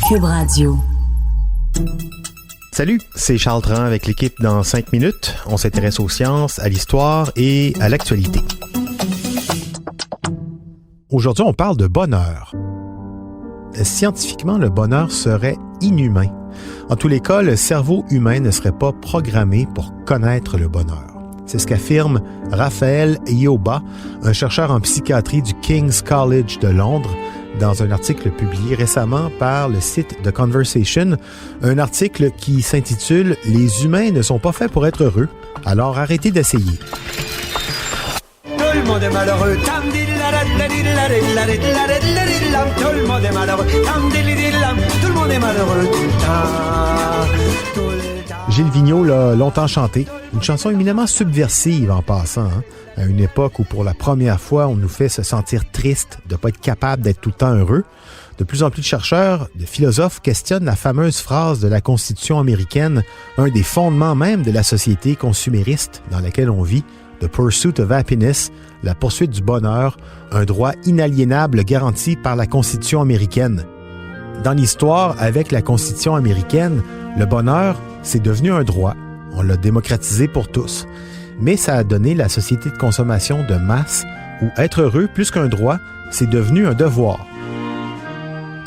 Cube Radio. Salut, c'est Charles Tran avec l'équipe dans 5 minutes. On s'intéresse aux sciences, à l'histoire et à l'actualité. Aujourd'hui, on parle de bonheur. Scientifiquement, le bonheur serait inhumain. En tous les cas, le cerveau humain ne serait pas programmé pour connaître le bonheur. C'est ce qu'affirme Raphaël Ioba, un chercheur en psychiatrie du King's College de Londres, dans un article publié récemment par le site The Conversation, un article qui s'intitule « Les humains ne sont pas faits pour être heureux, alors arrêtez d'essayer ». Tout le monde est malheureux. Tout le monde est malheureux. Tout le monde est malheureux tout le temps. Gilles Vigneault l'a longtemps chanté. Une chanson éminemment subversive en passant, à une époque où pour la première fois on nous fait se sentir triste de ne pas être capable d'être tout le temps heureux. De plus en plus de chercheurs, de philosophes questionnent la fameuse phrase de la Constitution américaine, un des fondements même de la société consumériste dans laquelle on vit, « The pursuit of happiness », la poursuite du bonheur, un droit inaliénable garanti par la Constitution américaine. Dans l'histoire, avec la Constitution américaine, le bonheur, c'est devenu un droit. On l'a démocratisé pour tous. Mais ça a donné la société de consommation de masse où être heureux, plus qu'un droit, c'est devenu un devoir.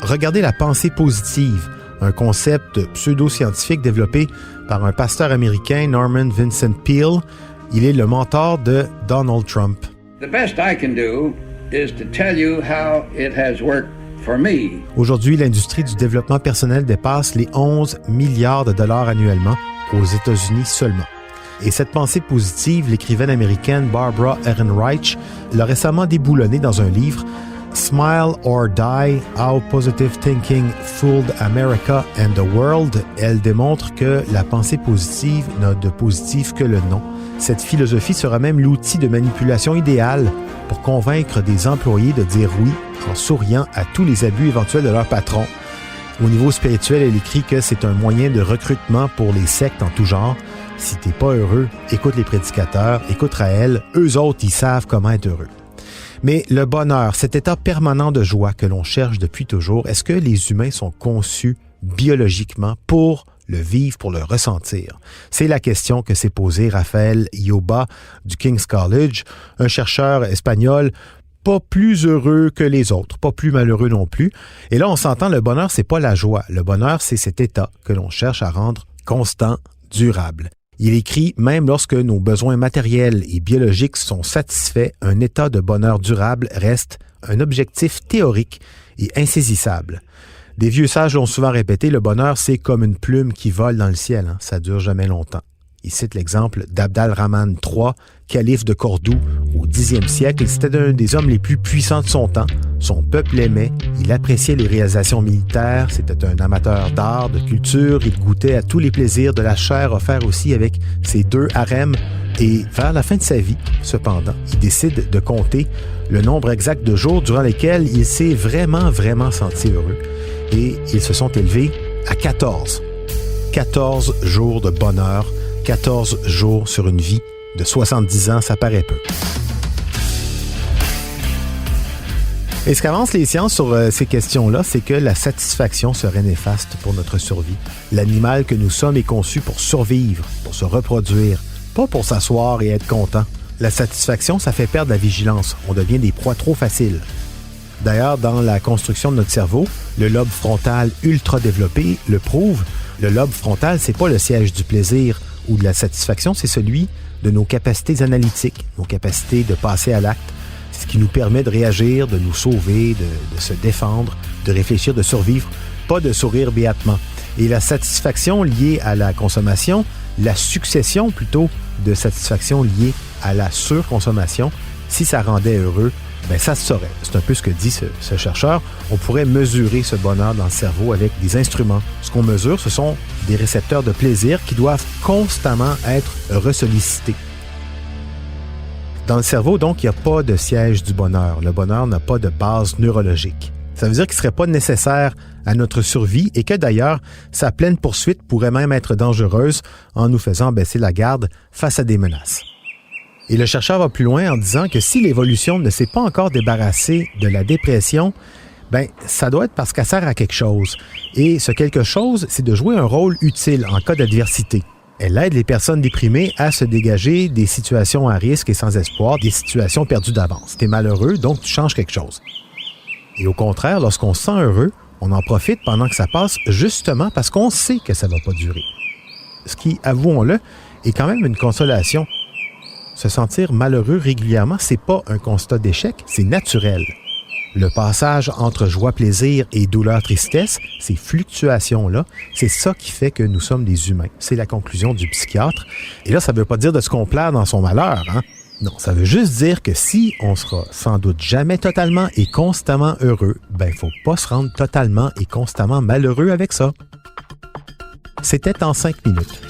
Regardez la pensée positive, un concept pseudo-scientifique développé par un pasteur américain, Norman Vincent Peale. Il est le mentor de Donald Trump. The best I can do is to tell you how it has worked for me. Aujourd'hui, l'industrie du développement personnel dépasse les 11 milliards de dollars annuellement aux États-Unis seulement. Et cette pensée positive, l'écrivaine américaine Barbara Ehrenreich l'a récemment déboulonnée dans un livre « Smile or Die, How Positive Thinking Fooled America and the World ». Elle démontre que la pensée positive n'a de positif que le nom. Cette philosophie sera même l'outil de manipulation idéal pour convaincre des employés de dire oui en souriant à tous les abus éventuels de leur patron. Au niveau spirituel, elle écrit que c'est un moyen de recrutement pour les sectes en tout genre. Si t'es pas heureux, écoute les prédicateurs, écoute Raël, eux autres, ils savent comment être heureux. Mais le bonheur, cet état permanent de joie que l'on cherche depuis toujours, est-ce que les humains sont conçus biologiquement pour le vivre, pour le ressentir? C'est la question que s'est posée Raphaël Ioba du King's College, un chercheur espagnol pas plus heureux que les autres, pas plus malheureux non plus. Et là, on s'entend, le bonheur, c'est pas la joie. Le bonheur, c'est cet état que l'on cherche à rendre constant, durable. Il écrit, même lorsque nos besoins matériels et biologiques sont satisfaits, un état de bonheur durable reste un objectif théorique et insaisissable. Des vieux sages l'ont souvent répété, le bonheur, c'est comme une plume qui vole dans le ciel. Ça dure jamais longtemps. Il cite l'exemple d'Abd al-Rahman III, calife de Cordoue au Xe siècle. C'était un des hommes les plus puissants de son temps. Son peuple l'aimait, il appréciait les réalisations militaires, c'était un amateur d'art, de culture, il goûtait à tous les plaisirs de la chair offerts aussi avec ses 2 harems. Et vers la fin de sa vie, cependant, il décide de compter le nombre exact de jours durant lesquels il s'est vraiment senti heureux. Et ils se sont élevés à 14. 14 jours de bonheur, 14 jours sur une vie de 70 ans, ça paraît peu. Et ce qu'avancent les sciences sur ces questions-là, c'est que la satisfaction serait néfaste pour notre survie. L'animal que nous sommes est conçu pour survivre, pour se reproduire, pas pour s'asseoir et être content. La satisfaction, ça fait perdre la vigilance. On devient des proies trop faciles. D'ailleurs, dans la construction de notre cerveau, le lobe frontal ultra développé le prouve. Le lobe frontal, c'est pas le siège du plaisir ou de la satisfaction, c'est celui de nos capacités analytiques, nos capacités de passer à l'acte. C'est ce qui nous permet de réagir, de nous sauver, de se défendre, de réfléchir, de survivre, pas de sourire béatement. Et la satisfaction liée à la consommation, la succession plutôt de satisfaction liée à la surconsommation, si ça rendait heureux, ben ça se saurait. C'est un peu ce que dit ce chercheur. On pourrait mesurer ce bonheur dans le cerveau avec des instruments. Ce qu'on mesure, ce sont des récepteurs de plaisir qui doivent constamment être ressollicités. Dans le cerveau, donc, il n'y a pas de siège du bonheur. Le bonheur n'a pas de base neurologique. Ça veut dire qu'il ne serait pas nécessaire à notre survie et que d'ailleurs, sa pleine poursuite pourrait même être dangereuse en nous faisant baisser la garde face à des menaces. Et le chercheur va plus loin en disant que si l'évolution ne s'est pas encore débarrassée de la dépression, Ben, ça doit être parce qu'elle sert à quelque chose. Et ce quelque chose, c'est de jouer un rôle utile en cas d'adversité. Elle aide les personnes déprimées à se dégager des situations à risque et sans espoir, des situations perdues d'avance. T'es malheureux, donc tu changes quelque chose. Et au contraire, lorsqu'on se sent heureux, on en profite pendant que ça passe justement parce qu'on sait que ça ne va pas durer. Ce qui, avouons-le, est quand même une consolation. Se sentir malheureux régulièrement, c'est pas un constat d'échec, c'est naturel. Le passage entre joie-plaisir et douleur-tristesse, ces fluctuations-là, c'est ça qui fait que nous sommes des humains. C'est la conclusion du psychiatre. Et là, ça ne veut pas dire de se complaire dans son malheur, hein? Non, ça veut juste dire que si on sera sans doute jamais totalement et constamment heureux, ben, faut pas se rendre totalement et constamment malheureux avec ça. C'était en 5 minutes.